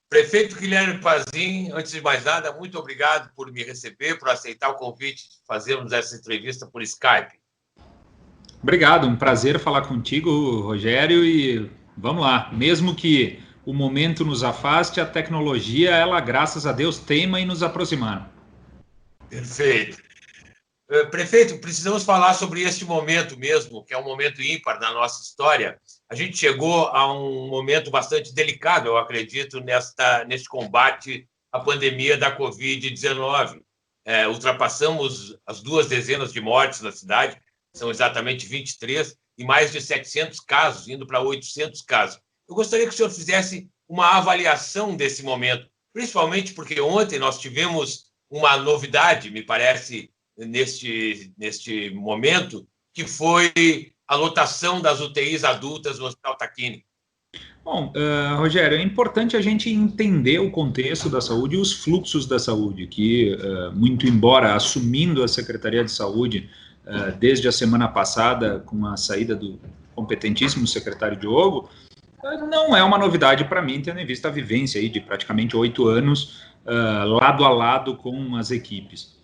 Prefeito Guilherme Pazin, antes de mais nada, muito obrigado por me receber, por aceitar o convite de fazermos essa entrevista por Skype. Obrigado, um prazer falar contigo, Rogério, e vamos lá. Mesmo que o momento nos afaste, a tecnologia, ela, graças a Deus, teima em nos aproximar. Perfeito. Prefeito, precisamos falar sobre este momento mesmo, que é um momento ímpar na nossa história. A gente chegou a um momento bastante delicado, eu acredito, neste combate à pandemia da Covid-19. Ultrapassamos as 2 dezenas de mortes na cidade, são exatamente 23, e mais de 700 casos, indo para 800 casos. Eu gostaria que o senhor fizesse uma avaliação desse momento, principalmente porque ontem nós tivemos uma novidade, me parece, neste momento, que foi a lotação das UTIs adultas no Hospital Tacchini. Bom, Rogério, é importante a gente entender o contexto da saúde e os fluxos da saúde, que, muito embora assumindo a Secretaria de Saúde desde a semana passada, com a saída do competentíssimo secretário Diogo, não é uma novidade para mim, tendo em vista a vivência aí de praticamente 8 anos lado a lado com as equipes.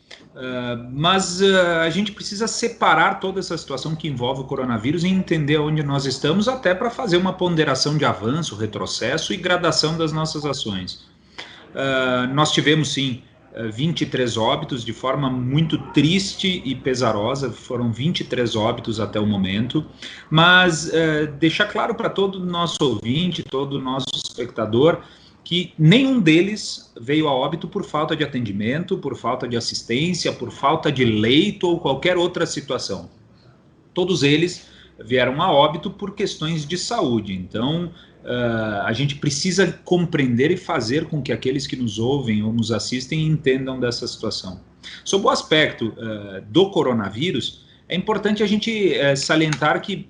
Mas a gente precisa separar toda essa situação que envolve o coronavírus e entender onde nós estamos, até para fazer uma ponderação de avanço, retrocesso e gradação das nossas ações. Nós tivemos, sim, 23 óbitos de forma muito triste e pesarosa, foram 23 óbitos até o momento, mas deixar claro para todo nosso ouvinte, todo nosso espectador, que nenhum deles veio a óbito por falta de atendimento, por falta de assistência, por falta de leito ou qualquer outra situação. Todos eles vieram a óbito por questões de saúde. Então, a gente precisa compreender e fazer com que aqueles que nos ouvem ou nos assistem entendam dessa situação. Sob o aspecto do coronavírus, é importante a gente salientar que,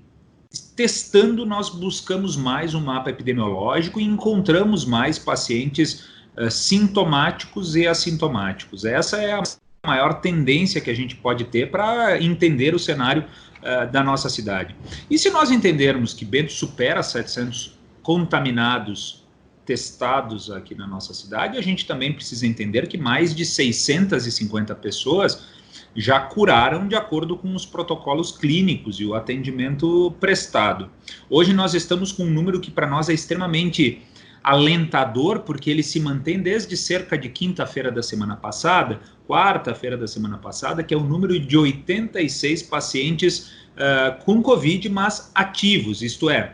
testando, nós buscamos mais um mapa epidemiológico e encontramos mais pacientes sintomáticos e assintomáticos. Essa é a maior tendência que a gente pode ter para entender o cenário da nossa cidade. E se nós entendermos que Bento supera 700 contaminados testados aqui na nossa cidade, a gente também precisa entender que mais de 650 pessoas já curaram de acordo com os protocolos clínicos e o atendimento prestado. Hoje nós estamos com um número que para nós é extremamente alentador, porque ele se mantém desde cerca de quarta-feira da semana passada, que é o número de 86 pacientes com Covid, mas ativos, isto é,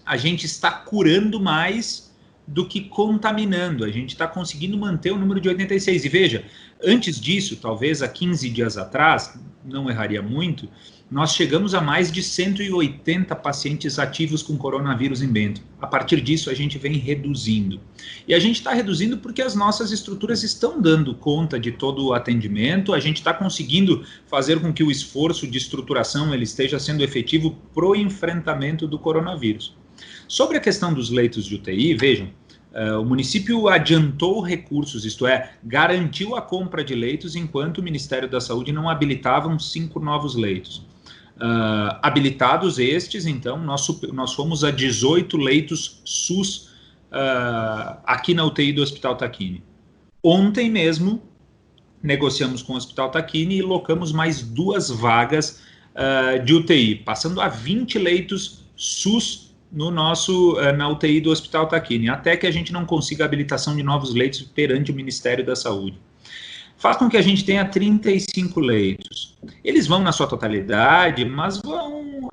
a gente está curando mais do que contaminando, a gente está conseguindo manter o número de 86. E veja, antes disso, talvez há 15 dias atrás, não erraria muito, nós chegamos a mais de 180 pacientes ativos com coronavírus em Bento. A partir disso, a gente vem reduzindo. E a gente está reduzindo porque as nossas estruturas estão dando conta de todo o atendimento, a gente está conseguindo fazer com que o esforço de estruturação ele esteja sendo efetivo para o enfrentamento do coronavírus. Sobre a questão dos leitos de UTI, vejam, o município adiantou recursos, isto é, garantiu a compra de leitos, enquanto o Ministério da Saúde não habilitava 5 novos leitos. Habilitados estes, então, nós fomos a 18 leitos SUS aqui na UTI do Hospital Tacchini. Ontem mesmo, negociamos com o Hospital Tacchini e locamos mais 2 vagas de UTI, passando a 20 leitos SUS na UTI do Hospital Tacchini, até que a gente não consiga a habilitação de novos leitos perante o Ministério da Saúde. Faz com que a gente tenha 35 leitos. Eles vão na sua totalidade, mas vão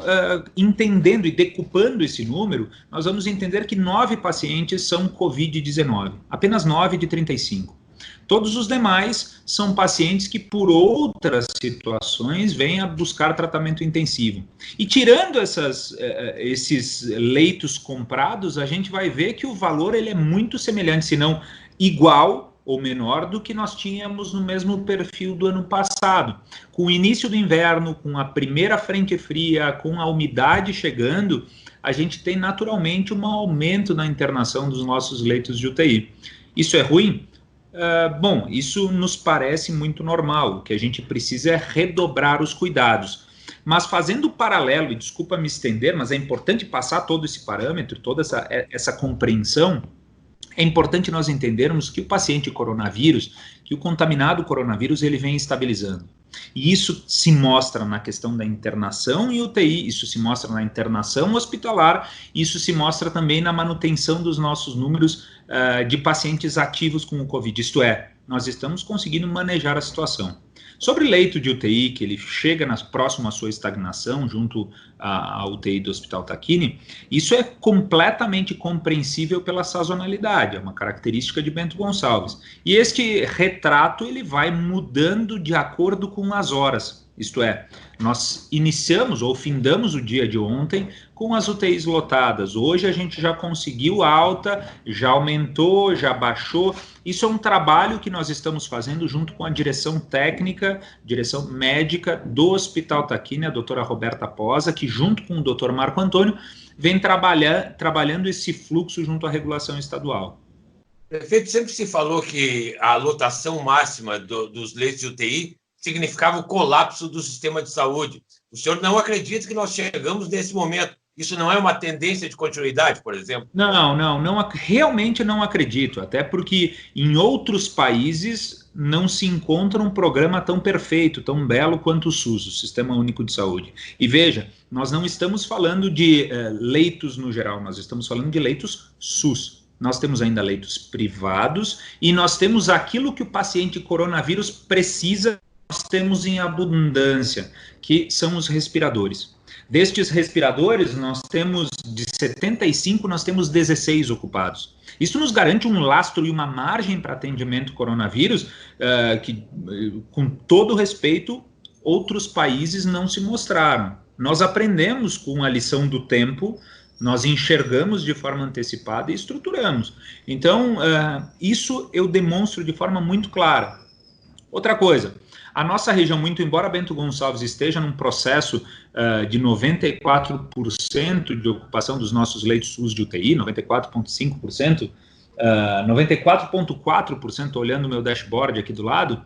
entendendo e decupando esse número, nós vamos entender que 9 pacientes são Covid-19, apenas 9 de 35. Todos os demais são pacientes que, por outras situações, vêm a buscar tratamento intensivo. E tirando esses leitos comprados, a gente vai ver que o valor ele é muito semelhante, se não igual ou menor do que nós tínhamos no mesmo perfil do ano passado. Com o início do inverno, com a primeira frente fria, com a umidade chegando, a gente tem naturalmente um aumento na internação dos nossos leitos de UTI. Isso é ruim? Bom, isso nos parece muito normal. O que a gente precisa é redobrar os cuidados. Mas fazendo o paralelo, e desculpa me estender, mas é importante passar todo esse parâmetro, toda essa compreensão. É importante nós entendermos que o paciente coronavírus, que o contaminado coronavírus, ele vem estabilizando. E isso se mostra na questão da internação em UTI, isso se mostra na internação hospitalar, isso se mostra também na manutenção dos nossos números de pacientes ativos com o Covid. Isto é, nós estamos conseguindo manejar a situação. Sobre leito de UTI, que ele chega próximo à sua estagnação, junto à UTI do Hospital Tacchini, isso é completamente compreensível pela sazonalidade, é uma característica de Bento Gonçalves. E este retrato ele vai mudando de acordo com as horas. Isto é, nós iniciamos ou findamos o dia de ontem com as UTIs lotadas. Hoje a gente já conseguiu alta, já aumentou, já baixou. Isso é um trabalho que nós estamos fazendo junto com a direção técnica, direção médica do Hospital Tacchini, a doutora Roberta Posa, que junto com o doutor Marco Antônio vem trabalhando esse fluxo junto à regulação estadual. Prefeito, sempre se falou que a lotação máxima dos leitos de UTI significava o colapso do sistema de saúde. O senhor não acredita que nós chegamos nesse momento? Isso não é uma tendência de continuidade, por exemplo? Realmente não acredito, até porque em outros países não se encontra um programa tão perfeito, tão belo quanto o SUS, o Sistema Único de Saúde. E veja, nós não estamos falando de leitos no geral, nós estamos falando de leitos SUS. Nós temos ainda leitos privados e nós temos aquilo que o paciente coronavírus precisa. Nós temos em abundância, que são os respiradores. Destes respiradores, nós temos de 75, nós temos 16 ocupados. Isso nos garante um lastro e uma margem para atendimento coronavírus que, com todo respeito, outros países não se mostraram. Nós aprendemos com a lição do tempo, nós enxergamos de forma antecipada e estruturamos. Então, isso eu demonstro de forma muito clara. Outra coisa, a nossa região, muito embora Bento Gonçalves esteja num processo de 94% de ocupação dos nossos leitos SUS de UTI, 94,5%, 94,4% olhando o meu dashboard aqui do lado,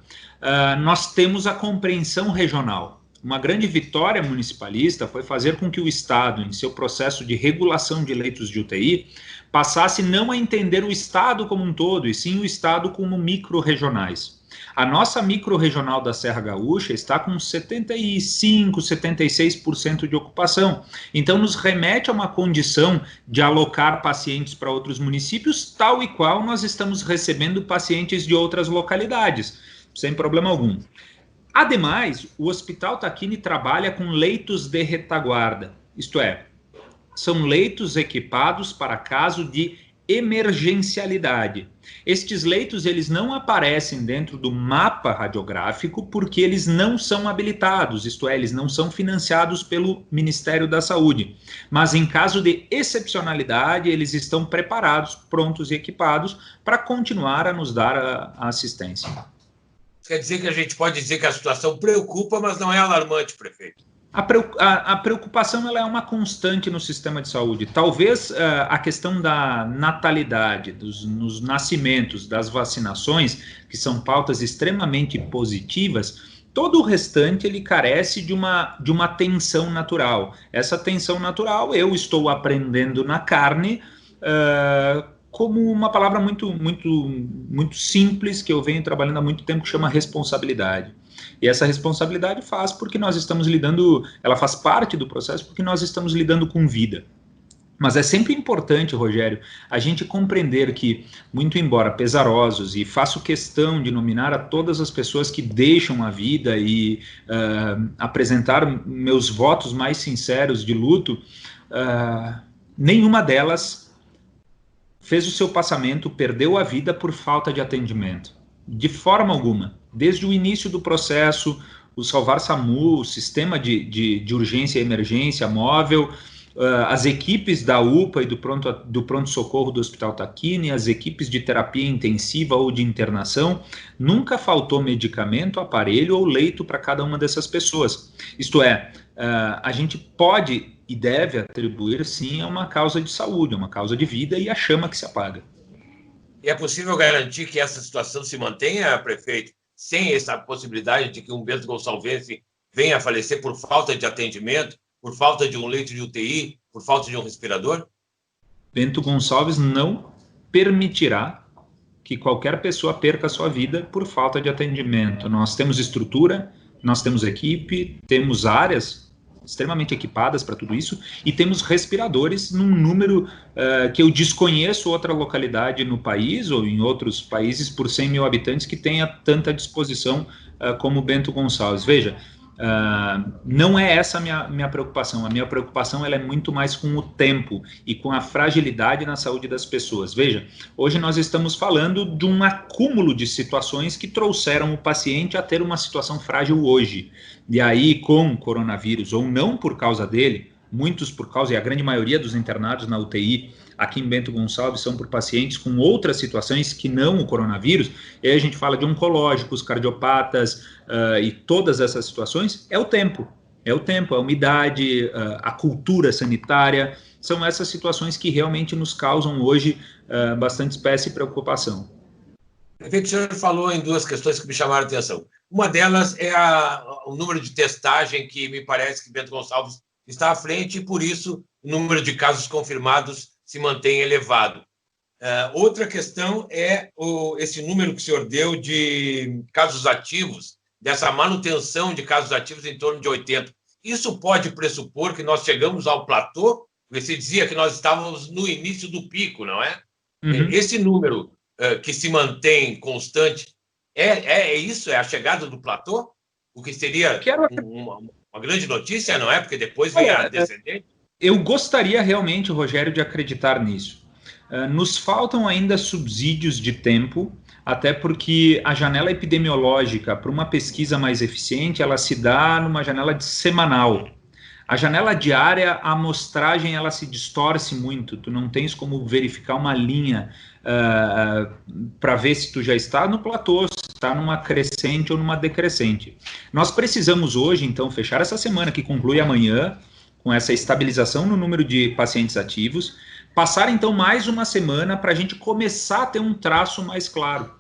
nós temos a compreensão regional. Uma grande vitória municipalista foi fazer com que o Estado, em seu processo de regulação de leitos de UTI, passasse não a entender o Estado como um todo, e sim o Estado como micro-regionais. A nossa micro-regional da Serra Gaúcha está com 75%, 76% de ocupação. Então, nos remete a uma condição de alocar pacientes para outros municípios, tal e qual nós estamos recebendo pacientes de outras localidades, sem problema algum. Ademais, o Hospital Tacchini trabalha com leitos de retaguarda, isto é, são leitos equipados para caso de emergencialidade. Estes leitos eles não aparecem dentro do mapa radiográfico porque eles não são habilitados, isto é, eles não são financiados pelo Ministério da Saúde. Mas em caso de excepcionalidade, eles estão preparados, prontos e equipados para continuar a nos dar a assistência. Quer dizer que a gente pode dizer que a situação preocupa, mas não é alarmante, prefeito? A preocupação ela é uma constante no sistema de saúde. Talvez a questão da natalidade, nos nascimentos, das vacinações, que são pautas extremamente positivas, todo o restante ele carece de uma tensão natural. Essa tensão natural eu estou aprendendo na carne, como uma palavra muito simples que eu venho trabalhando há muito tempo, que chama responsabilidade. E essa responsabilidade ela faz parte do processo porque nós estamos lidando com vida. Mas é sempre importante, Rogério, a gente compreender que, muito embora pesarosos, e faço questão de nominar a todas as pessoas que deixam a vida e apresentar meus votos mais sinceros de luto, nenhuma delas fez o seu passamento, perdeu a vida por falta de atendimento. De forma alguma. Desde o início do processo, o Salvar SAMU, o sistema de urgência e emergência móvel, as equipes da UPA e do pronto-socorro do Hospital Tacchini, as equipes de terapia intensiva ou de internação, nunca faltou medicamento, aparelho ou leito para cada uma dessas pessoas. Isto é, a gente pode e deve atribuir, sim, a uma causa de saúde, a uma causa de vida e a chama que se apaga. E é possível garantir que essa situação se mantenha, prefeito, sem essa possibilidade de que um Bento Gonçalves venha a falecer por falta de atendimento, por falta de um leito de UTI, por falta de um respirador? Bento Gonçalves não permitirá que qualquer pessoa perca a sua vida por falta de atendimento. Nós temos estrutura, nós temos equipe, temos áreas extremamente equipadas para tudo isso, e temos respiradores num número que eu desconheço outra localidade no país ou em outros países por 100 mil habitantes que tenha tanta disposição como Bento Gonçalves. Veja, não é essa a minha preocupação. A minha preocupação ela é muito mais com o tempo e com a fragilidade na saúde das pessoas. Veja, hoje nós estamos falando de um acúmulo de situações que trouxeram o paciente a ter uma situação frágil hoje. E aí, com coronavírus ou não por causa dele, muitos por causa, e a grande maioria dos internados na UTI aqui em Bento Gonçalves são por pacientes com outras situações que não o coronavírus, e aí a gente fala de oncológicos, cardiopatas e todas essas situações, é o tempo, a umidade, a cultura sanitária, são essas situações que realmente nos causam hoje bastante espécie e preocupação. Prefeito, o senhor falou em duas questões que me chamaram a atenção. Uma delas é o número de testagem, que me parece que Bento Gonçalves está à frente e, por isso, o número de casos confirmados se mantém elevado. Outra questão é esse número que o senhor deu de casos ativos, dessa manutenção de casos ativos em torno de 80. Isso pode pressupor que nós chegamos ao platô? Você dizia que nós estávamos no início do pico, não é? Uhum. Esse número que se mantém constante, é isso? É a chegada do platô? O que seria uma grande notícia, não é? Porque depois vem a descendente. Eu gostaria realmente, Rogério, de acreditar nisso. Nos faltam ainda subsídios de tempo, até porque a janela epidemiológica para uma pesquisa mais eficiente, ela se dá numa janela semanal. A janela diária, a amostragem, ela se distorce muito, tu não tens como verificar uma linha para ver se tu já está no platô, se está numa crescente ou numa decrescente. Nós precisamos hoje, então, fechar essa semana, que conclui amanhã, com essa estabilização no número de pacientes ativos, passar então mais uma semana para a gente começar a ter um traço mais claro.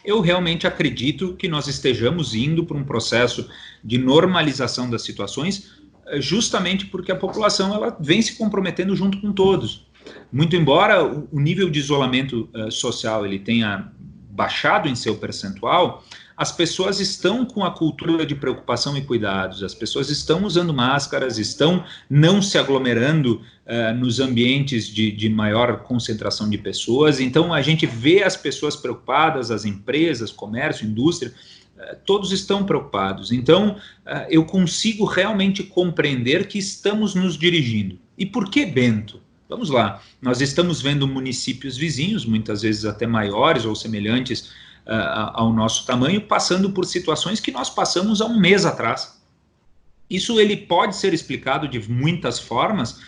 Eu realmente acredito que nós estejamos indo para um processo de normalização das situações, justamente porque a população ela vem se comprometendo junto com todos. Muito embora o nível de isolamento social ele tenha baixado em seu percentual, as pessoas estão com a cultura de preocupação e cuidados, as pessoas estão usando máscaras, estão não se aglomerando nos ambientes de maior concentração de pessoas, então a gente vê as pessoas preocupadas, as empresas, comércio, indústria, todos estão preocupados. Então, eu consigo realmente compreender que estamos nos dirigindo. E por que Bento? Vamos lá, nós estamos vendo municípios vizinhos, muitas vezes até maiores ou semelhantes ao nosso tamanho, passando por situações que nós passamos há um mês atrás. Isso ele pode ser explicado de muitas formas,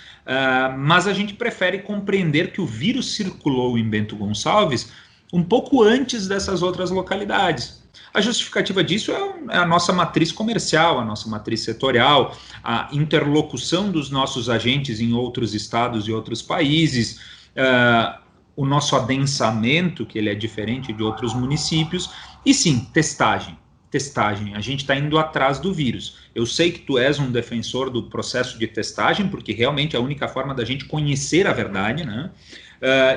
mas a gente prefere compreender que o vírus circulou em Bento Gonçalves um pouco antes dessas outras localidades. A justificativa disso é a nossa matriz comercial, a nossa matriz setorial, a interlocução dos nossos agentes em outros estados e outros países, o nosso adensamento, que ele é diferente de outros municípios, e sim, testagem. A gente está indo atrás do vírus. Eu sei que tu és um defensor do processo de testagem, porque realmente é a única forma da gente conhecer a verdade, né?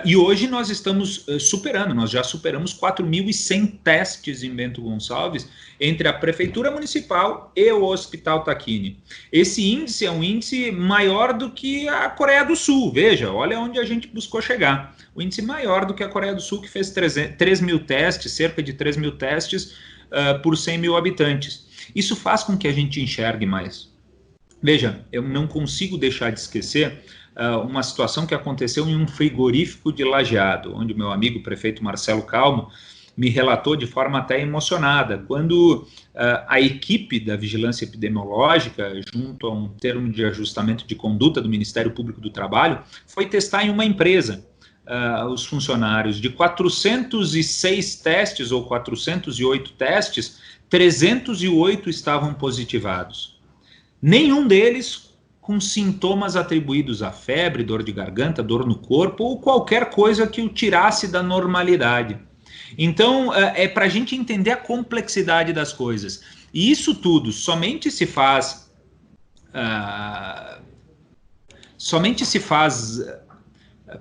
E hoje nós estamos superando, nós já superamos 4.100 testes em Bento Gonçalves entre a Prefeitura Municipal e o Hospital Tacchini. Esse índice é um índice maior do que a Coreia do Sul, veja, olha onde a gente buscou chegar. O índice maior do que a Coreia do Sul, que fez 3 mil testes, cerca de 3 mil testes por 100 mil habitantes. Isso faz com que a gente enxergue mais. Veja, eu não consigo deixar de esquecer uma situação que aconteceu em um frigorífico de Lajeado, onde o meu amigo prefeito Marcelo Calmo me relatou de forma até emocionada, quando a equipe da Vigilância Epidemiológica, junto a um termo de ajustamento de conduta do Ministério Público do Trabalho, foi testar em uma empresa os funcionários. De 406 testes ou 408 testes, 308 estavam positivados. Nenhum deles com sintomas atribuídos à febre, dor de garganta, dor no corpo ou qualquer coisa que o tirasse da normalidade. Então, é para a gente entender a complexidade das coisas. E isso tudo somente se faz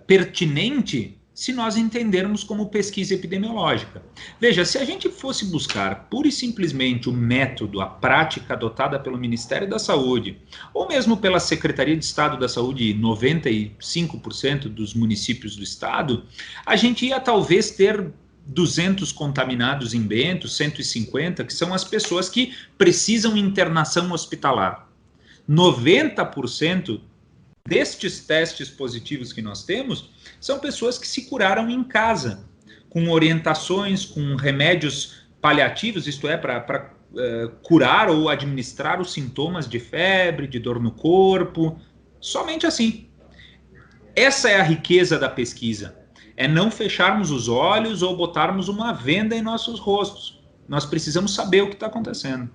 pertinente se nós entendermos como pesquisa epidemiológica. Veja, se a gente fosse buscar pura e simplesmente o método, a prática adotada pelo Ministério da Saúde, ou mesmo pela Secretaria de Estado da Saúde em 95% dos municípios do estado, a gente ia talvez ter 200 contaminados em Bento, 150, que são as pessoas que precisam internação hospitalar. 90% destes testes positivos que nós temos são pessoas que se curaram em casa, com orientações, com remédios paliativos, isto é, para curar ou administrar os sintomas de febre, de dor no corpo, somente assim. Essa é a riqueza da pesquisa, é não fecharmos os olhos ou botarmos uma venda em nossos rostos. Nós precisamos saber o que está acontecendo.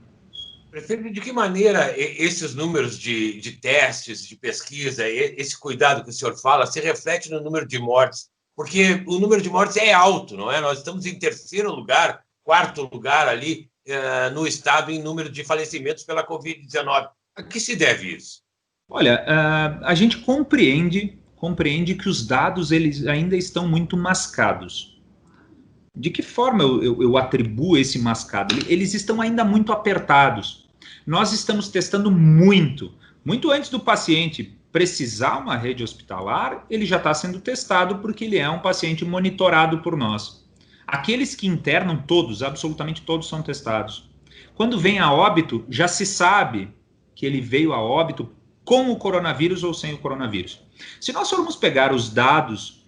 Prefeito, de que maneira esses números de testes, de pesquisa, esse cuidado que o senhor fala, se reflete no número de mortes? Porque o número de mortes é alto, não é? Nós estamos em terceiro lugar, quarto lugar ali no estado em número de falecimentos pela Covid-19. A que se deve isso? Olha, a gente compreende que os dados eles ainda estão muito mascados. De que forma eu atribuo esse mascado? Eles estão ainda muito apertados. Nós estamos testando muito antes do paciente precisar uma rede hospitalar, ele já está sendo testado porque ele é um paciente monitorado por nós. Aqueles que internam, todos, absolutamente todos são testados. Quando vem a óbito, já se sabe que ele veio a óbito com o coronavírus ou sem o coronavírus. Se nós formos pegar os dados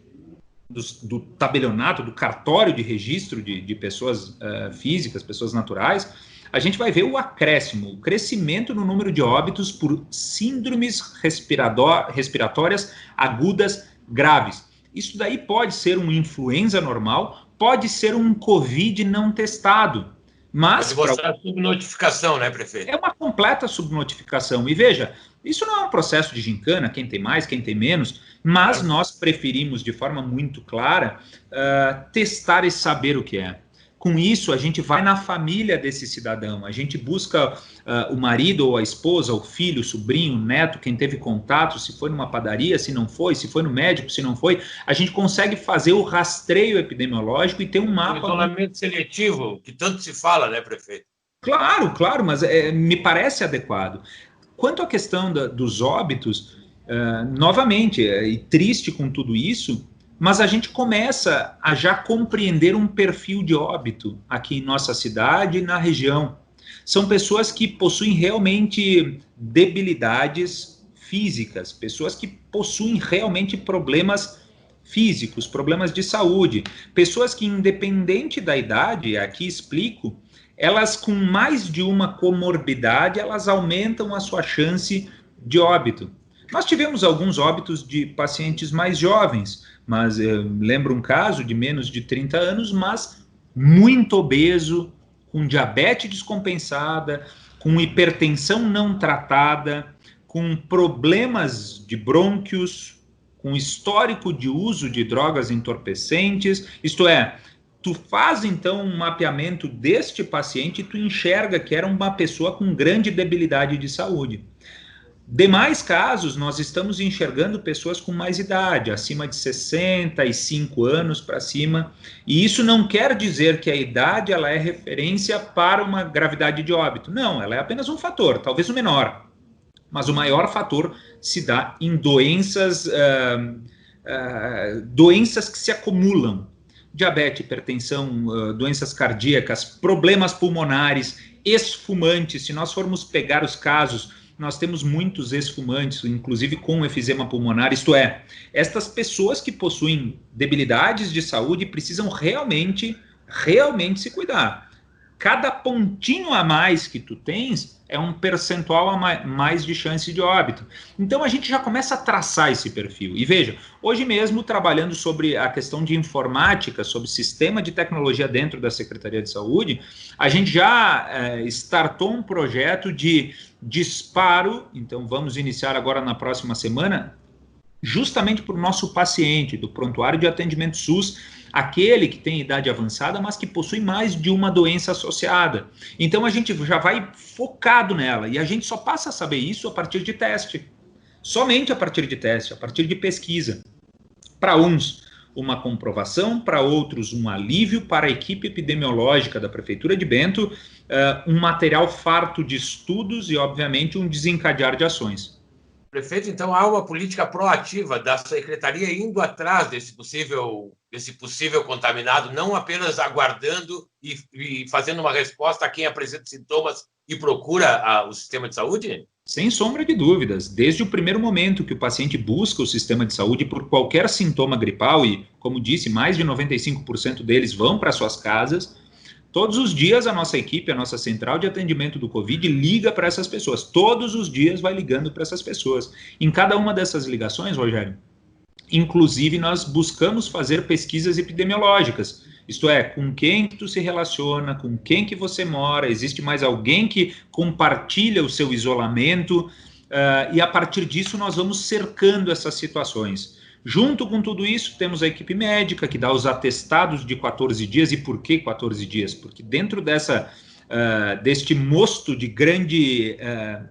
do tabelionato, do cartório de registro de pessoas físicas, pessoas naturais, a gente vai ver o acréscimo, o crescimento no número de óbitos por síndromes respiratórias agudas graves. Isso daí pode ser uma influenza normal, pode ser um Covid não testado. Mas pode mostrar subnotificação, né, prefeito? É uma completa subnotificação. E veja, isso não é um processo de gincana, quem tem mais, quem tem menos, mas nós preferimos, de forma muito clara, testar e saber o que é. Com isso, a gente vai na família desse cidadão, a gente busca o marido ou a esposa, o filho, o sobrinho, o neto, quem teve contato, se foi numa padaria, se não foi, se foi no médico, se não foi, a gente consegue fazer o rastreio epidemiológico e ter um mapa... O isolamento seletivo, que tanto se fala, né, prefeito? Claro, mas me parece adequado. Quanto à questão dos óbitos, novamente, e triste com tudo isso, mas a gente começa a já compreender um perfil de óbito aqui em nossa cidade e na região. São pessoas que possuem realmente debilidades físicas, pessoas que possuem realmente problemas físicos, problemas de saúde, pessoas que, independente da idade, aqui explico, elas com mais de uma comorbidade, elas aumentam a sua chance de óbito. Nós tivemos alguns óbitos de pacientes mais jovens, mas lembro um caso de menos de 30 anos, mas muito obeso, com diabetes descompensada, com hipertensão não tratada, com problemas de brônquios, com histórico de uso de drogas entorpecentes, isto é, tu faz então um mapeamento deste paciente e tu enxerga que era uma pessoa com grande debilidade de saúde. Demais casos, nós estamos enxergando pessoas com mais idade, acima de 65 anos para cima, e isso não quer dizer que a idade ela é referência para uma gravidade de óbito. Não, ela é apenas um fator, talvez o menor, mas o maior fator se dá em doenças que se acumulam. Diabetes, hipertensão, doenças cardíacas, problemas pulmonares, ex-fumantes. Se nós formos pegar os casos, nós temos muitos ex-fumantes, inclusive com efizema pulmonar, isto é, estas pessoas que possuem debilidades de saúde precisam realmente se cuidar. cada pontinho a mais que tu tens é um percentual a mais de chance de óbito. Então a gente já começa a traçar esse perfil. E veja, hoje mesmo trabalhando sobre a questão de informática, sobre sistema de tecnologia dentro da Secretaria de Saúde, a gente já startou um projeto de disparo, então vamos iniciar agora na próxima semana, justamente para o nosso paciente do prontuário de atendimento SUS, aquele que tem idade avançada, mas que possui mais de uma doença associada. Então a gente já vai focado nela, e a gente só passa a saber isso a partir de teste. Somente a partir de teste, a partir de pesquisa. Para uns, uma comprovação, para outros, um alívio, para a equipe epidemiológica da Prefeitura de Bento, um material farto de estudos e, obviamente, um desencadear de ações. Prefeito, então há uma política proativa da Secretaria indo atrás desse possível contaminado, não apenas aguardando e fazendo uma resposta a quem apresenta sintomas e procura o sistema de saúde? Sem sombra de dúvidas. Desde o primeiro momento que o paciente busca o sistema de saúde por qualquer sintoma gripal, e, como disse, mais de 95% deles vão para suas casas, todos os dias a nossa equipe, a nossa central de atendimento do Covid liga para essas pessoas. Todos os dias vai ligando para essas pessoas. Em cada uma dessas ligações, Rogério, inclusive nós buscamos fazer pesquisas epidemiológicas. Isto é, com quem tu se relaciona, com quem que você mora, existe mais alguém que compartilha o seu isolamento, e a partir disso nós vamos cercando essas situações. Junto com tudo isso, temos a equipe médica, que dá os atestados de 14 dias. E por que 14 dias? Porque dentro deste mosto de grande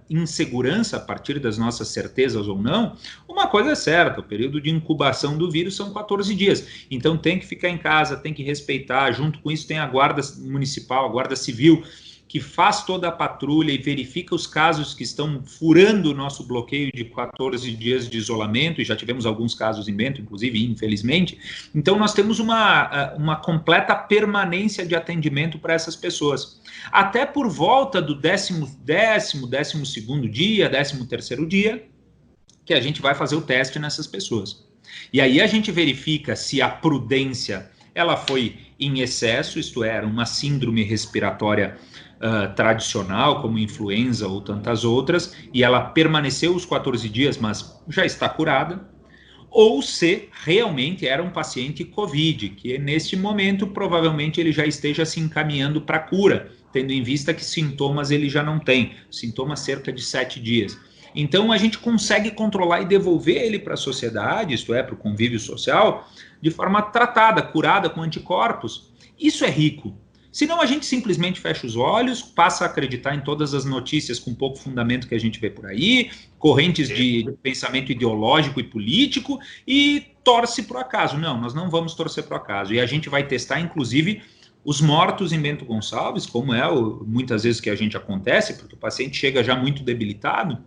insegurança, a partir das nossas certezas ou não, uma coisa é certa, o período de incubação do vírus são 14 dias. Então tem que ficar em casa, tem que respeitar. Junto com isso tem a Guarda Municipal, a Guarda Civil, que faz toda a patrulha e verifica os casos que estão furando o nosso bloqueio de 14 dias de isolamento, e já tivemos alguns casos em Bento, inclusive, infelizmente. Então, nós temos uma completa permanência de atendimento para essas pessoas. Até por volta do 12º dia, 13º dia, que a gente vai fazer o teste nessas pessoas. E aí a gente verifica se a prudência ela foi em excesso, isto é, uma síndrome respiratória tradicional, como influenza ou tantas outras, e ela permaneceu os 14 dias, mas já está curada, ou se realmente era um paciente COVID, que neste momento provavelmente ele já esteja se encaminhando para a cura, tendo em vista que sintomas ele já não tem, sintomas cerca de 7 dias. Então a gente consegue controlar e devolver ele para a sociedade, isto é, para o convívio social, de forma tratada, curada com anticorpos. Isso é rico. Senão a gente simplesmente fecha os olhos, passa a acreditar em todas as notícias com pouco fundamento que a gente vê por aí, correntes de pensamento ideológico e político, e torce para o acaso. Não, nós não vamos torcer para o acaso. E a gente vai testar, inclusive, os mortos em Bento Gonçalves, como muitas vezes que a gente acontece, porque o paciente chega já muito debilitado.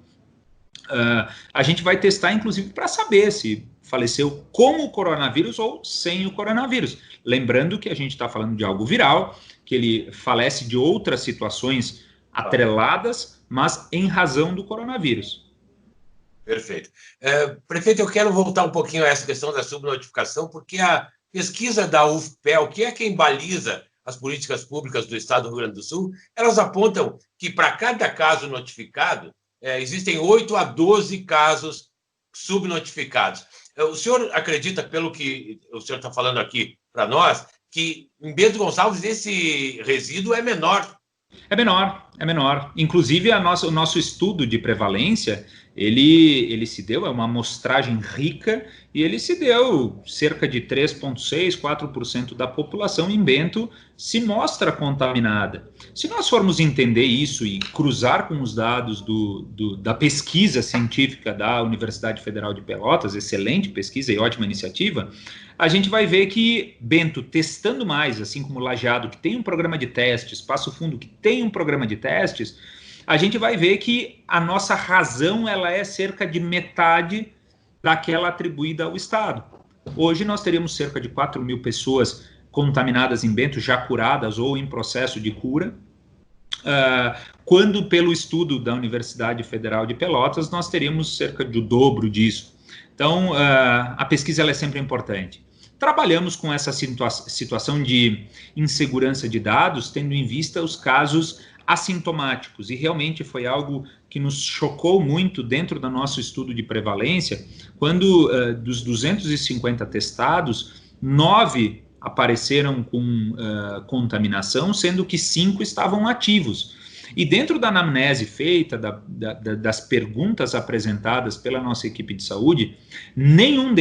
A gente vai testar, inclusive, para saber se faleceu com o coronavírus ou sem o coronavírus. Lembrando que a gente está falando de algo viral, que ele falece de outras situações atreladas, mas em razão do coronavírus. Perfeito. Prefeito, eu quero voltar um pouquinho a essa questão da subnotificação, porque a pesquisa da UFPEL, que é quem baliza as políticas públicas do Estado do Rio Grande do Sul, elas apontam que para cada caso notificado, existem 8 a 12 casos subnotificados. O senhor acredita, pelo que o senhor está falando aqui para nós, que em Bento Gonçalves esse resíduo é menor? É menor. Inclusive, o nosso estudo de prevalência, ele se deu, é uma amostragem rica, e ele se deu cerca de 3,6%, 4% da população em Bento se mostra contaminada. Se nós formos entender isso e cruzar com os dados da pesquisa científica da Universidade Federal de Pelotas, excelente pesquisa e ótima iniciativa, a gente vai ver que Bento, testando mais, assim como Lajeado, que tem um programa de testes, Passo Fundo, que tem um programa de testes, a gente vai ver que a nossa razão ela é cerca de metade daquela atribuída ao Estado. Hoje nós teríamos cerca de 4 mil pessoas contaminadas em Bento, já curadas ou em processo de cura, quando pelo estudo da Universidade Federal de Pelotas nós teríamos cerca do dobro disso. Então, a pesquisa ela é sempre importante. trabalhamos com essa situação de insegurança de dados, tendo em vista os casos assintomáticos, e realmente foi algo que nos chocou muito dentro do nosso estudo de prevalência, quando dos 250 testados, 9 apareceram com contaminação, sendo que 5 estavam ativos. E dentro da anamnese feita, das perguntas apresentadas pela nossa equipe de saúde, nenhum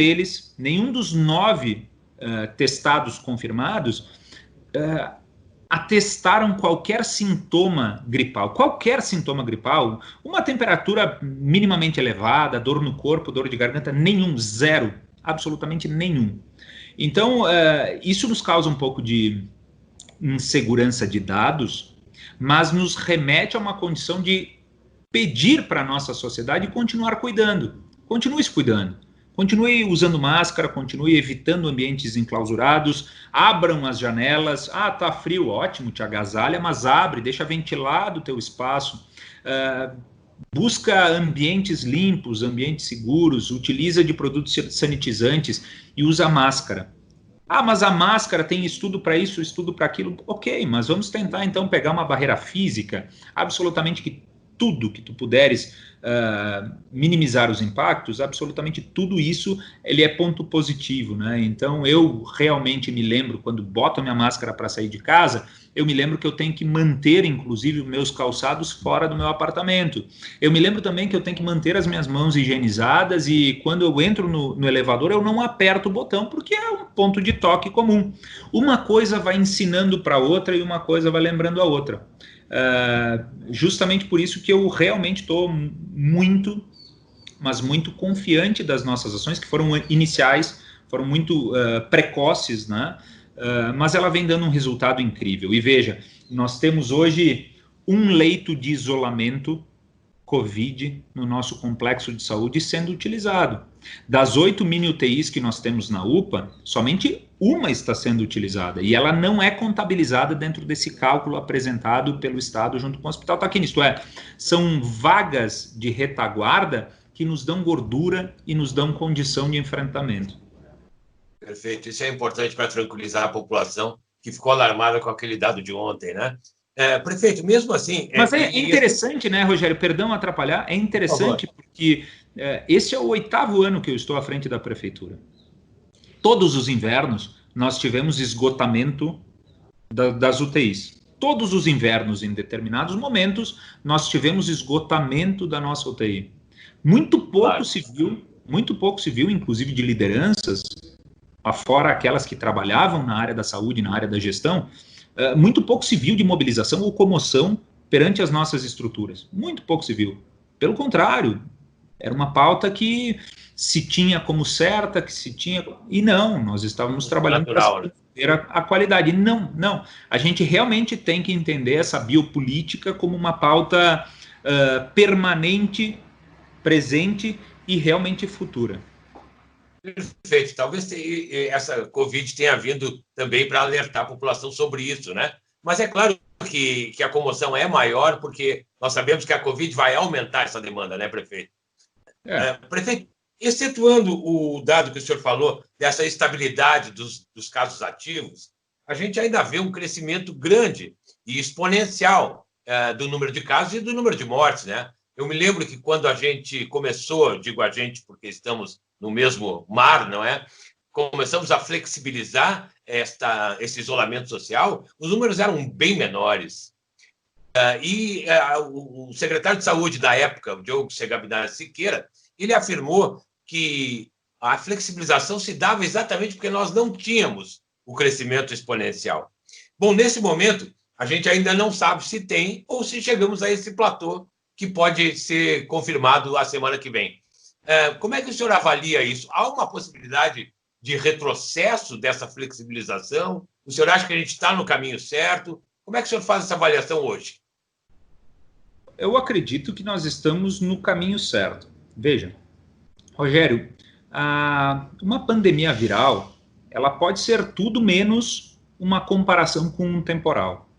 dos 9 testados confirmados atestaram qualquer sintoma gripal, uma temperatura minimamente elevada, dor no corpo, dor de garganta, nenhum, zero, absolutamente nenhum. Então, isso nos causa um pouco de insegurança de dados, mas nos remete a uma condição de pedir para a nossa sociedade continuar cuidando. Continue se cuidando. Continue usando máscara, continue evitando ambientes enclausurados, abram as janelas. Ah, tá frio, ótimo, te agasalha, mas abre, deixa ventilado o teu espaço. Busca ambientes limpos, ambientes seguros, utiliza de produtos sanitizantes e usa máscara. Ah, mas a máscara tem estudo para isso, estudo para aquilo. Ok, mas vamos tentar então pegar uma barreira física, absolutamente que tudo que tu puderes minimizar os impactos, absolutamente tudo isso, ele é ponto positivo, né? Então, eu realmente me lembro, quando boto a minha máscara para sair de casa, eu me lembro que eu tenho que manter, inclusive, os meus calçados fora do meu apartamento. Eu me lembro também que eu tenho que manter as minhas mãos higienizadas e quando eu entro no elevador, eu não aperto o botão, porque é um ponto de toque comum. Uma coisa vai ensinando para outra e uma coisa vai lembrando a outra. Justamente por isso que eu realmente estou muito, mas muito confiante das nossas ações, que foram iniciais, foram muito precoces, né? Mas ela vem dando um resultado incrível. E veja, nós temos hoje um leito de isolamento COVID no nosso complexo de saúde sendo utilizado. Das 8 mini UTIs que nós temos na UPA, somente uma está sendo utilizada e ela não é contabilizada dentro desse cálculo apresentado pelo Estado junto com o Hospital Tacchini. Isto é, são vagas de retaguarda que nos dão gordura e nos dão condição de enfrentamento. Perfeito. Isso é importante para tranquilizar a população que ficou alarmada com aquele dado de ontem, né? Prefeito, mesmo assim... Mas é interessante, né, Rogério? Perdão atrapalhar. É interessante porque esse é o 8º ano que eu estou à frente da prefeitura. Todos os invernos, nós tivemos esgotamento das UTIs. Todos os invernos, em determinados momentos, nós tivemos esgotamento da nossa UTI. Muito pouco se viu, inclusive de lideranças, afora aquelas que trabalhavam na área da saúde, na área da gestão, muito pouco se viu de mobilização ou comoção perante as nossas estruturas. Muito pouco se viu. Pelo contrário, era uma pauta que se tinha como certa, que se tinha... E não, nós estávamos trabalhando para ter a qualidade. Não. A gente realmente tem que entender essa biopolítica como uma pauta permanente, presente e realmente futura. Perfeito. Talvez essa Covid tenha vindo também para alertar a população sobre isso, né? Mas é claro que a comoção é maior, porque nós sabemos que a Covid vai aumentar essa demanda, né, prefeito? Prefeito, excetuando o dado que o senhor falou, dessa estabilidade dos casos ativos, a gente ainda vê um crescimento grande e exponencial do número de casos e do número de mortes, né? Eu me lembro que quando a gente começou, digo a gente porque estamos no mesmo mar, não é? Começamos a flexibilizar esse isolamento social, os números eram bem menores. O secretário de Saúde da época, o Diogo Segabinari Siqueira, ele afirmou que a flexibilização se dava exatamente porque nós não tínhamos o crescimento exponencial. Bom, nesse momento, a gente ainda não sabe se tem ou se chegamos a esse platô que pode ser confirmado a semana que vem. Como é que o senhor avalia isso? Há uma possibilidade de retrocesso dessa flexibilização? O senhor acha que a gente está no caminho certo? Como é que o senhor faz essa avaliação hoje? Eu acredito que nós estamos no caminho certo. Veja, Rogério, uma pandemia viral, ela pode ser tudo menos uma comparação com um temporal.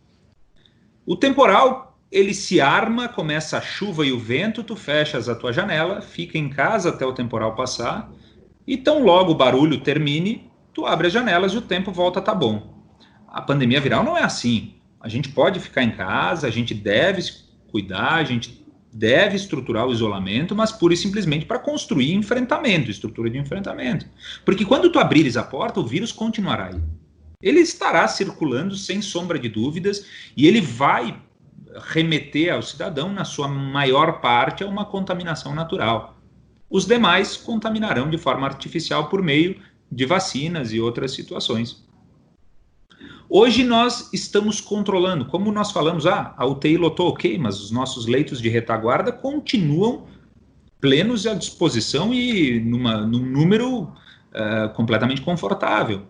O temporal, ele se arma, começa a chuva e o vento, tu fechas a tua janela, fica em casa até o temporal passar, e tão logo o barulho termine, tu abre as janelas e o tempo volta a estar bom. A pandemia viral não é assim. A gente pode ficar em casa, a gente deve se cuidar, a gente deve estruturar o isolamento, mas pura e simplesmente para construir enfrentamento, estrutura de enfrentamento. Porque quando tu abrires a porta, o vírus continuará aí. Ele estará circulando sem sombra de dúvidas e ele vai remeter ao cidadão, na sua maior parte, a uma contaminação natural. Os demais contaminarão de forma artificial por meio de vacinas e outras situações. Hoje nós estamos controlando, como nós falamos, a UTI lotou, ok, mas os nossos leitos de retaguarda continuam plenos à disposição e num número completamente confortável.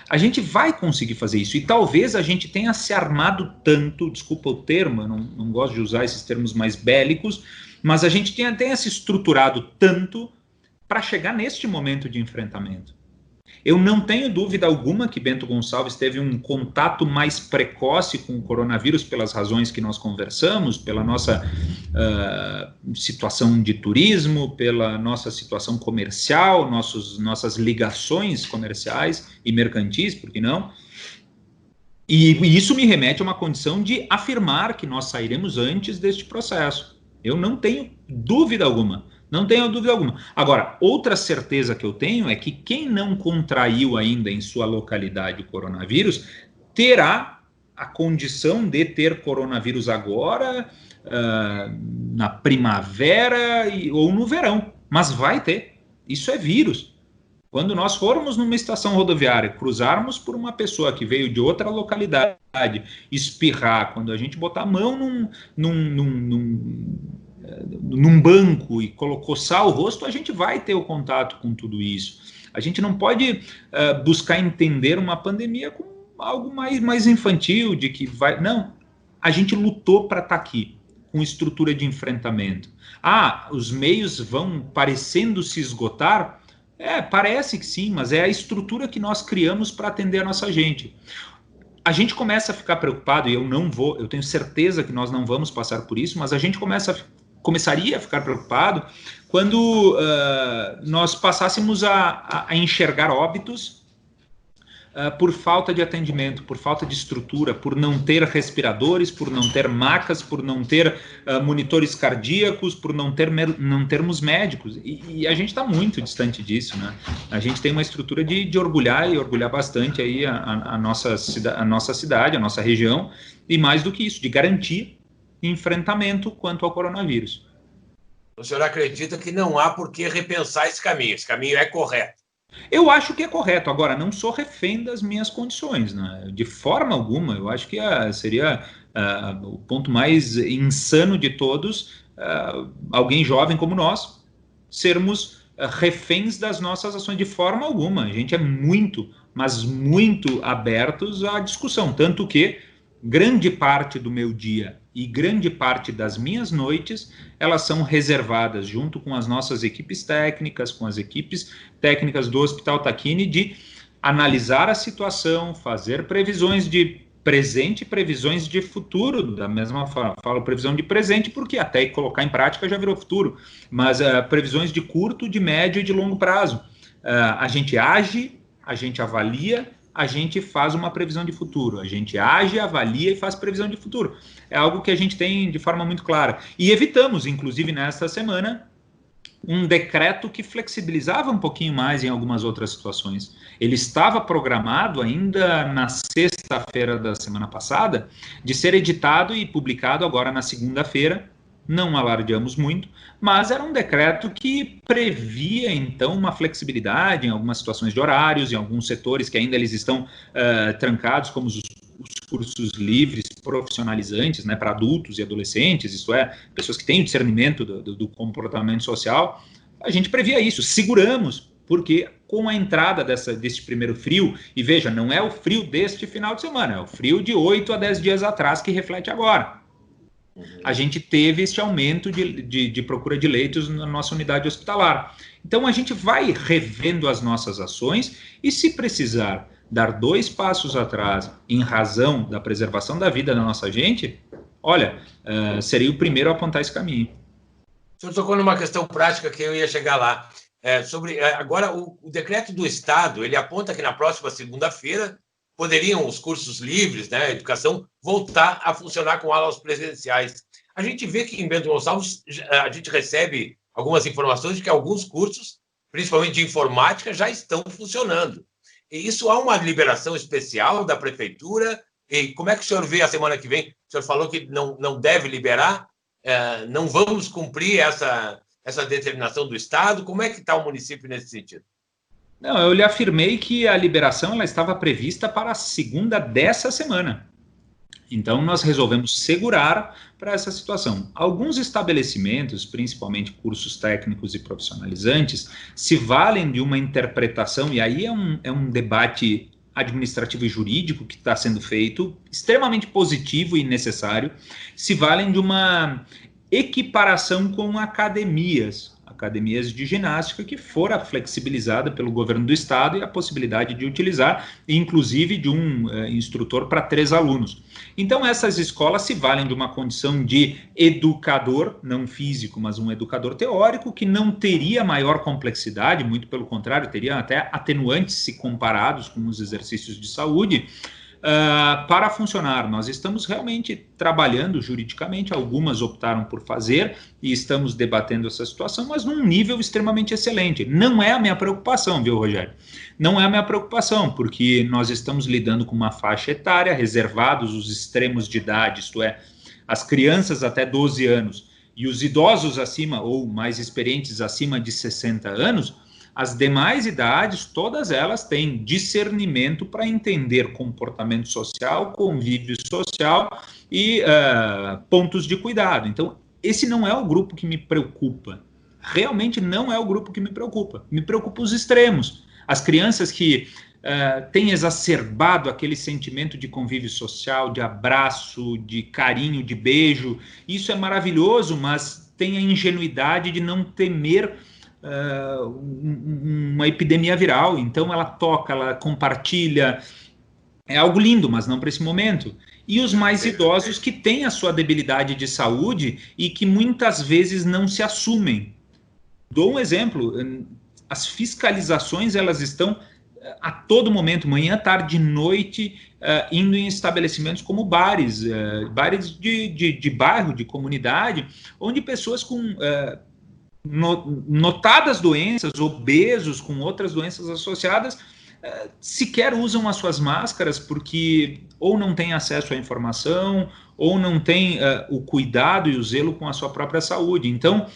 A gente vai conseguir fazer isso, e talvez a gente tenha se armado tanto, desculpa o termo, eu não gosto de usar esses termos mais bélicos, mas a gente tenha se estruturado tanto para chegar neste momento de enfrentamento. Eu não tenho dúvida alguma que Bento Gonçalves teve um contato mais precoce com o coronavírus pelas razões que nós conversamos, pela nossa situação de turismo, pela nossa situação comercial, nossas ligações comerciais e mercantis, por que não? E isso me remete a uma condição de afirmar que nós sairemos antes deste processo. Eu não tenho dúvida alguma. Não tenho dúvida alguma. Agora, outra certeza que eu tenho é que quem não contraiu ainda em sua localidade o coronavírus terá a condição de ter coronavírus agora, na primavera ou no verão. Mas vai ter. Isso é vírus. Quando nós formos numa estação rodoviária, cruzarmos por uma pessoa que veio de outra localidade, espirrar, quando a gente botar a mão num banco e coçar o rosto, a gente vai ter o contato com tudo isso. A gente não pode buscar entender uma pandemia com algo mais infantil, de que vai... Não, a gente lutou para estar aqui, com estrutura de enfrentamento. Os meios vão parecendo se esgotar? Parece que sim, mas é a estrutura que nós criamos para atender a nossa gente. A gente começa a ficar preocupado, e eu tenho certeza que nós não vamos passar por isso, mas a gente começaria a ficar preocupado quando nós passássemos a enxergar óbitos por falta de atendimento, por falta de estrutura, por não ter respiradores, por não ter macas, por não ter monitores cardíacos, por não termos médicos. E a gente está muito distante disso, né? A gente tem uma estrutura de orgulhar bastante aí a nossa cidade, a nossa região, e mais do que isso, de garantir enfrentamento quanto ao coronavírus. O senhor acredita que não há por que repensar esse caminho é correto? Eu acho que é correto. Agora, não sou refém das minhas condições, né? De forma alguma. Eu acho que seria o ponto mais insano de todos, alguém jovem como nós, sermos reféns das nossas ações. De forma alguma. A gente é muito, mas muito abertos à discussão. Tanto que grande parte do meu dia e grande parte das minhas noites, elas são reservadas, junto com as nossas equipes técnicas, com as equipes técnicas do Hospital Tacchini, de analisar a situação, fazer previsões de presente e previsões de futuro. Da mesma forma, falo previsão de presente, porque até colocar em prática já virou futuro, mas previsões de curto, de médio e de longo prazo. A gente age, a gente avalia, a gente faz uma previsão de futuro. A gente age, avalia e faz previsão de futuro. É algo que a gente tem de forma muito clara. E evitamos, inclusive nesta semana, um decreto que flexibilizava um pouquinho mais em algumas outras situações. Ele estava programado ainda na sexta-feira da semana passada de ser editado e publicado agora na segunda-feira. Não alardeamos muito, mas era um decreto que previa, então, uma flexibilidade em algumas situações de horários, em alguns setores que ainda eles estão trancados, como os cursos livres profissionalizantes, né, para adultos e adolescentes, isto é, pessoas que têm o discernimento do comportamento social. A gente previa isso, seguramos, porque com a entrada desse primeiro frio, e veja, não é o frio deste final de semana, é o frio de 8 a 10 dias atrás que reflete agora. A gente teve este aumento de procura de leitos na nossa unidade hospitalar. Então, a gente vai revendo as nossas ações e, se precisar dar 2 passos atrás em razão da preservação da vida da nossa gente, olha, seria o primeiro a apontar esse caminho. O senhor tocou numa questão prática que eu ia chegar lá. Agora, o decreto do Estado, ele aponta que na próxima segunda-feira poderiam os cursos livres, né, educação, voltar a funcionar com aulas presenciais. A gente vê que em Bento Gonçalves a gente recebe algumas informações de que alguns cursos, principalmente de informática, já estão funcionando. E isso há uma liberação especial da prefeitura. E como é que o senhor vê a semana que vem? O senhor falou que não deve liberar, não vamos cumprir essa determinação do Estado. Como é que está o município nesse sentido? Não, eu lhe afirmei que a liberação ela estava prevista para a segunda dessa semana. Então, nós resolvemos segurar para essa situação. Alguns estabelecimentos, principalmente cursos técnicos e profissionalizantes, se valem de uma interpretação, e aí é um debate administrativo e jurídico que está sendo feito, extremamente positivo e necessário, se valem de uma equiparação com academias de ginástica que fora flexibilizada pelo governo do estado e a possibilidade de utilizar, inclusive de um instrutor para 3 alunos. Então essas escolas se valem de uma condição de educador, não físico, mas um educador teórico, que não teria maior complexidade, muito pelo contrário, teria até atenuantes se comparados com os exercícios de saúde, para funcionar. Nós estamos realmente trabalhando juridicamente, algumas optaram por fazer e estamos debatendo essa situação, mas num nível extremamente excelente. Não é a minha preocupação, viu, Rogério? Não é a minha preocupação, porque nós estamos lidando com uma faixa etária, reservados os extremos de idade, isto é, as crianças até 12 anos e os idosos acima ou mais experientes acima de 60 anos. As demais idades, todas elas têm discernimento para entender comportamento social, convívio social e pontos de cuidado. Então, esse não é o grupo que me preocupa. Realmente não é o grupo que me preocupa. Me preocupa os extremos. As crianças que têm exacerbado aquele sentimento de convívio social, de abraço, de carinho, de beijo. Isso é maravilhoso, mas tem a ingenuidade de não temer uma epidemia viral. Então ela toca, ela compartilha, é algo lindo, mas não para esse momento. E os mais idosos que têm a sua debilidade de saúde e que muitas vezes não se assumem. Dou um exemplo, as fiscalizações elas estão a todo momento, manhã, tarde, noite, indo em estabelecimentos como bares de bairro, de comunidade, onde pessoas com notadas doenças, obesos com outras doenças associadas, sequer usam as suas máscaras porque ou não têm acesso à informação ou não têm o cuidado e o zelo com a sua própria saúde. Então,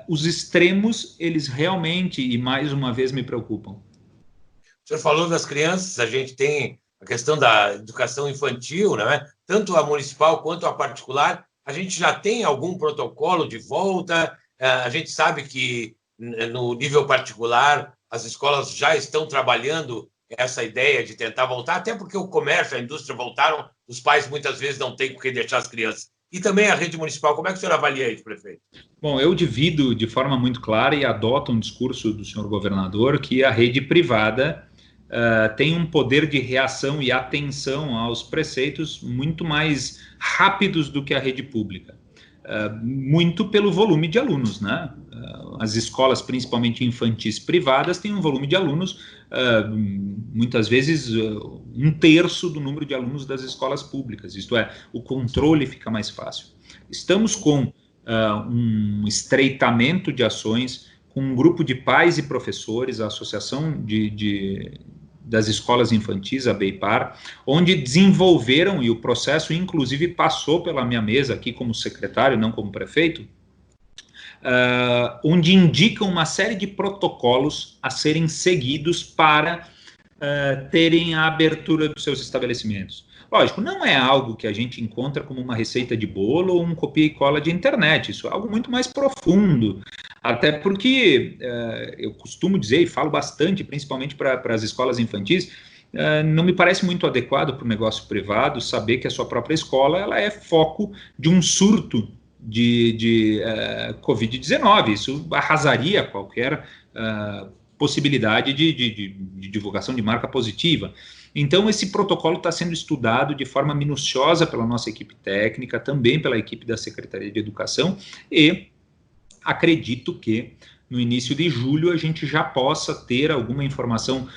os extremos, eles realmente, e mais uma vez, me preocupam. O senhor falou das crianças, a gente tem a questão da educação infantil, né? Tanto a municipal quanto a particular, a gente já tem algum protocolo de volta. A gente sabe que, no nível particular, as escolas já estão trabalhando essa ideia de tentar voltar, até porque o comércio, a indústria voltaram, os pais muitas vezes não têm com quem deixar as crianças. E também a rede municipal. Como é que o senhor avalia isso, prefeito? Bom, eu divido de forma muito clara e adoto um discurso do senhor governador que a rede privada tem um poder de reação e atenção aos preceitos muito mais rápidos do que a rede pública. Muito pelo volume de alunos, né? As escolas, principalmente infantis privadas, têm um volume de alunos, muitas vezes 1/3 do número de alunos das escolas públicas, isto é, o controle fica mais fácil. Estamos com um estreitamento de ações, com um grupo de pais e professores, a Associação das Escolas Infantis, a BEIPAR, onde desenvolveram, e o processo inclusive passou pela minha mesa aqui como secretário, não como prefeito, onde indicam uma série de protocolos a serem seguidos para terem a abertura dos seus estabelecimentos. Lógico, não é algo que a gente encontra como uma receita de bolo ou um copia e cola de internet, isso é algo muito mais profundo, até porque eu costumo dizer e falo bastante, principalmente para as escolas infantis, não me parece muito adequado para o negócio privado saber que a sua própria escola ela é foco de um surto de Covid-19, isso arrasaria qualquer possibilidade de divulgação de marca positiva. Então, esse protocolo está sendo estudado de forma minuciosa pela nossa equipe técnica, também pela equipe da Secretaria de Educação, e acredito que no início de julho, a gente já possa ter alguma informação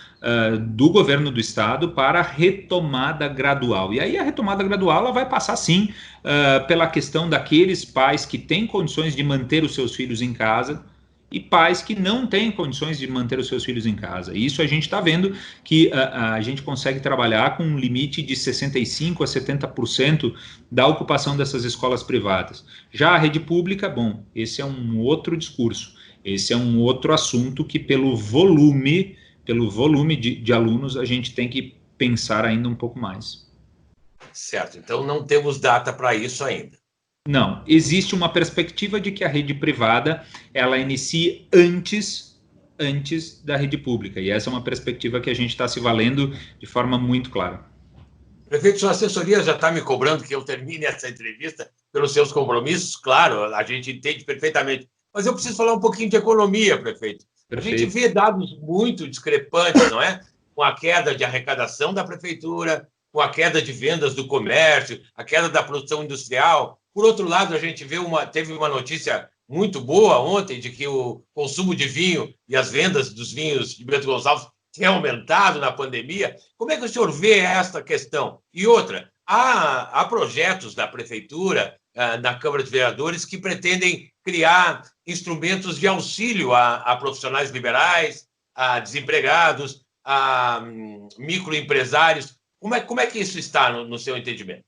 do governo do estado para retomada gradual. E aí a retomada gradual ela vai passar, sim, pela questão daqueles pais que têm condições de manter os seus filhos em casa e pais que não têm condições de manter os seus filhos em casa. E isso a gente está vendo que a gente consegue trabalhar com um limite de 65% a 70% da ocupação dessas escolas privadas. Já a rede pública, bom, esse é um outro discurso, esse é um outro assunto que pelo volume de alunos a gente tem que pensar ainda um pouco mais. Certo, então não temos data para isso ainda. Não, existe uma perspectiva de que a rede privada ela inicie antes da rede pública, e essa é uma perspectiva que a gente está se valendo de forma muito clara. Prefeito, sua assessoria já está me cobrando que eu termine essa entrevista pelos seus compromissos, claro, a gente entende perfeitamente, mas eu preciso falar um pouquinho de economia, prefeito. Perfeito. A gente vê dados muito discrepantes, não é? Com a queda de arrecadação da prefeitura, com a queda de vendas do comércio, a queda da produção industrial. Por outro lado, a gente teve uma notícia muito boa ontem de que o consumo de vinho e as vendas dos vinhos de Bento Gonçalves têm aumentado na pandemia. Como é que o senhor vê esta questão? E outra, há projetos da prefeitura, na Câmara de Vereadores, que pretendem criar instrumentos de auxílio a profissionais liberais, a desempregados, a microempresários. Como é que isso está no seu entendimento?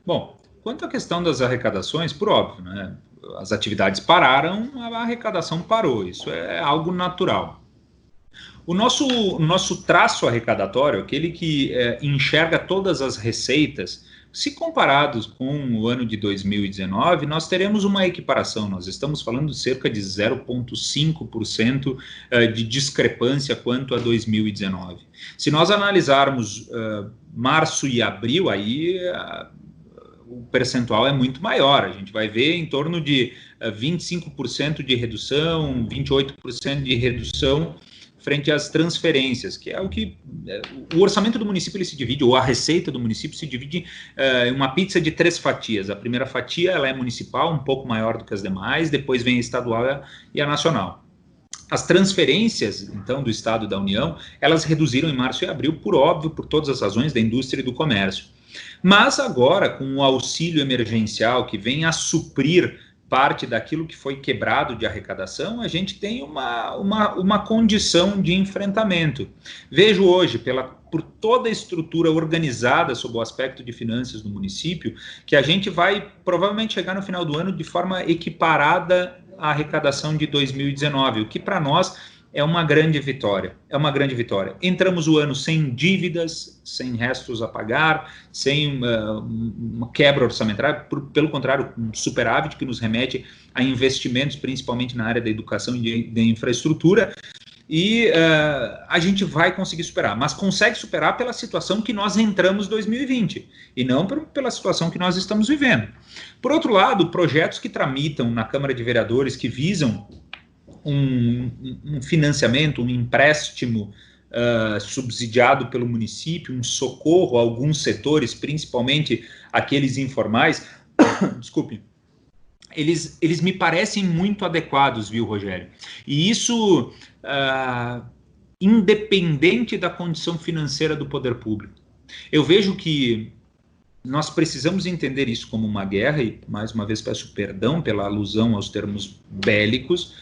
Bom, quanto à questão das arrecadações, por óbvio, né? As atividades pararam, a arrecadação parou, isso é algo natural. O nosso traço arrecadatório, aquele que enxerga todas as receitas, se comparados com o ano de 2019, nós teremos uma equiparação, nós estamos falando de cerca de 0,5% de discrepância quanto a 2019. Se nós analisarmos março e abril, aí o percentual é muito maior, a gente vai ver em torno de 25% de redução, 28% de redução frente às transferências, que é o que o orçamento do município ele se divide, ou a receita do município se divide em uma pizza de 3 fatias. A primeira fatia ela é municipal, um pouco maior do que as demais, depois vem a estadual e a nacional. As transferências, então, do Estado e da União, elas reduziram em março e abril, por óbvio, por todas as razões da indústria e do comércio. Mas agora, com o auxílio emergencial que vem a suprir parte daquilo que foi quebrado de arrecadação, a gente tem uma condição de enfrentamento. Vejo hoje, por toda a estrutura organizada sob o aspecto de finanças do município, que a gente vai provavelmente chegar no final do ano de forma equiparada à arrecadação de 2019, o que para nós é uma grande vitória, Entramos o ano sem dívidas, sem restos a pagar, sem uma quebra orçamentária, pelo contrário, um superávit que nos remete a investimentos, principalmente na área da educação e da infraestrutura, e a gente vai conseguir superar, mas consegue superar pela situação que nós entramos em 2020, e não pela situação que nós estamos vivendo. Por outro lado, projetos que tramitam na Câmara de Vereadores que visam um financiamento, um empréstimo subsidiado pelo município, um socorro a alguns setores, principalmente aqueles informais, desculpe, eles me parecem muito adequados, viu, Rogério? E isso, independente da condição financeira do poder público. Eu vejo que nós precisamos entender isso como uma guerra, e mais uma vez peço perdão pela alusão aos termos bélicos,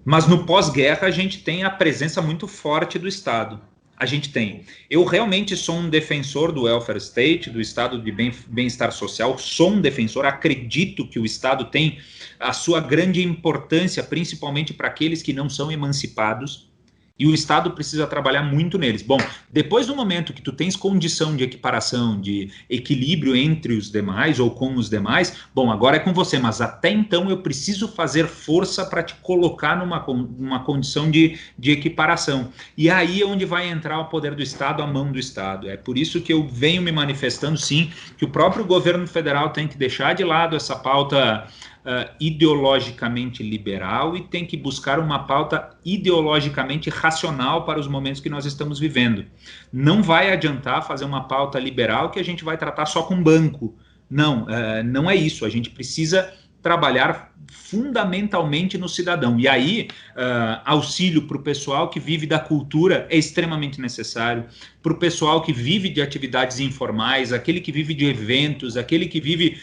mas no pós-guerra a gente tem a presença muito forte do Estado. A gente tem. Eu realmente sou um defensor do welfare state, do estado de bem-estar social, sou um defensor, acredito que o Estado tem a sua grande importância, principalmente para aqueles que não são emancipados, e o Estado precisa trabalhar muito neles. Bom, depois do momento que tu tens condição de equiparação, de equilíbrio entre os demais ou com os demais, bom, agora é com você, mas até então eu preciso fazer força para te colocar numa condição de equiparação. E aí é onde vai entrar o poder do Estado, a mão do Estado. É por isso que eu venho me manifestando, sim, que o próprio governo federal tem que deixar de lado essa pauta ideologicamente liberal e tem que buscar uma pauta ideologicamente racional para os momentos que nós estamos vivendo. Não vai adiantar fazer uma pauta liberal que a gente vai tratar só com banco. Não, não é isso. A gente precisa trabalhar fundamentalmente no cidadão. E aí, auxílio para o pessoal que vive da cultura é extremamente necessário, para o pessoal que vive de atividades informais, aquele que vive de eventos, aquele que vive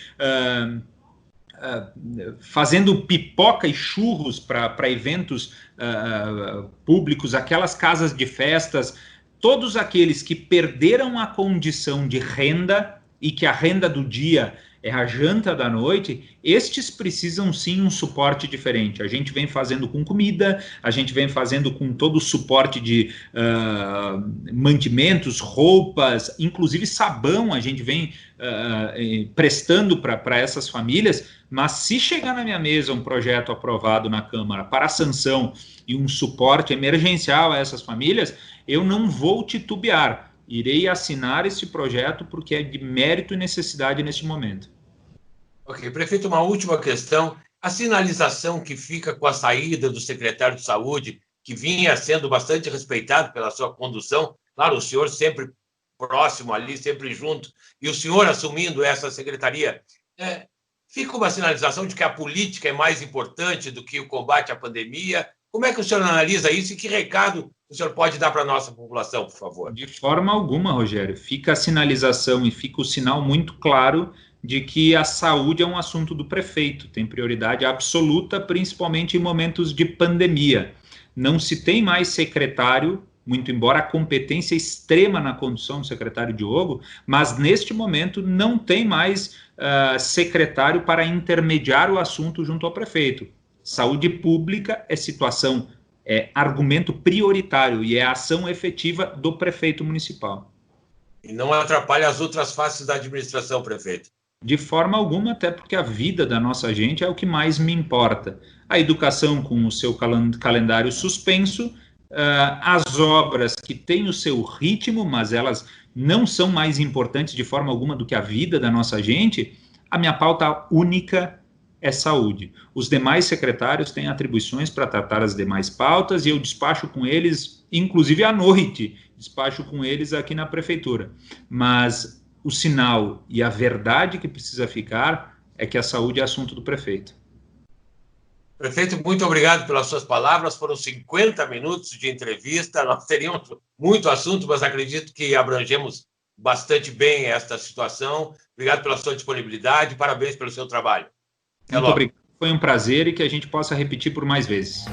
fazendo pipoca e churros para eventos públicos, aquelas casas de festas, todos aqueles que perderam a condição de renda e que a renda do dia é a janta da noite, estes precisam sim um suporte diferente. A gente vem fazendo com comida, a gente vem fazendo com todo o suporte de mantimentos, roupas, inclusive sabão, a gente vem prestando para essas famílias, mas se chegar na minha mesa um projeto aprovado na Câmara para sanção e um suporte emergencial a essas famílias, eu não vou titubear. Irei assinar esse projeto porque é de mérito e necessidade neste momento. Ok, prefeito, uma última questão. A sinalização que fica com a saída do secretário de Saúde, que vinha sendo bastante respeitado pela sua condução, claro, o senhor sempre próximo ali, sempre junto, e o senhor assumindo essa secretaria, fica uma sinalização de que a política é mais importante do que o combate à pandemia. Como é que o senhor analisa isso e que recado o senhor pode dar para a nossa população, por favor? De forma alguma, Rogério. Fica a sinalização e fica o sinal muito claro de que a saúde é um assunto do prefeito, tem prioridade absoluta, principalmente em momentos de pandemia. Não se tem mais secretário, muito embora a competência extrema na condução do secretário Diogo, mas neste momento não tem mais secretário para intermediar o assunto junto ao prefeito. Saúde pública é situação, é argumento prioritário e é ação efetiva do prefeito municipal. E não atrapalha as outras faces da administração, prefeito? De forma alguma, até porque a vida da nossa gente é o que mais me importa. A educação com o seu calendário suspenso, as obras que têm o seu ritmo, mas elas não são mais importantes de forma alguma do que a vida da nossa gente, a minha pauta única é saúde. Os demais secretários têm atribuições para tratar as demais pautas e eu despacho com eles, inclusive à noite, despacho com eles aqui na prefeitura. Mas o sinal e a verdade que precisa ficar é que a saúde é assunto do prefeito. Prefeito, muito obrigado pelas suas palavras. Foram 50 minutos de entrevista. Nós teríamos muito assunto, mas acredito que abrangemos bastante bem esta situação. Obrigado pela sua disponibilidade. Parabéns pelo seu trabalho. Muito obrigado. Foi um prazer e que a gente possa repetir por mais vezes.